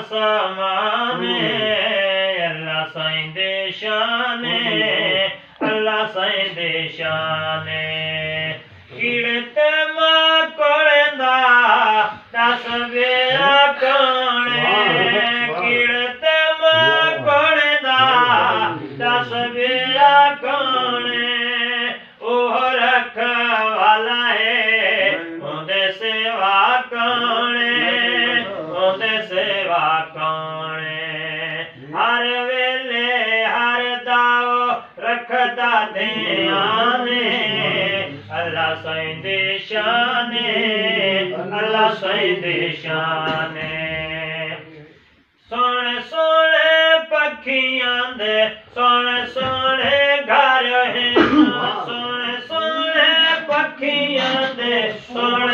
समाने अल्लाह साईं दे शाने अल्लाह साईं दे शाने कीड़े मां कोड़ेंदा दस बेरा कोणे कीड़े मां कोड़ेंदा दस बेरा कोणे ओह रखवाला है उंदे सेवा कोणे उंदे सेवा कोणे हर वेले हर दाओ रखदा ध्याने अल्लाह साईं दे शाने अल्लाह साईं दे शाने सोने सोने पखियां दे सोने सोने घर हैं सोने सोने पखियां दे सोने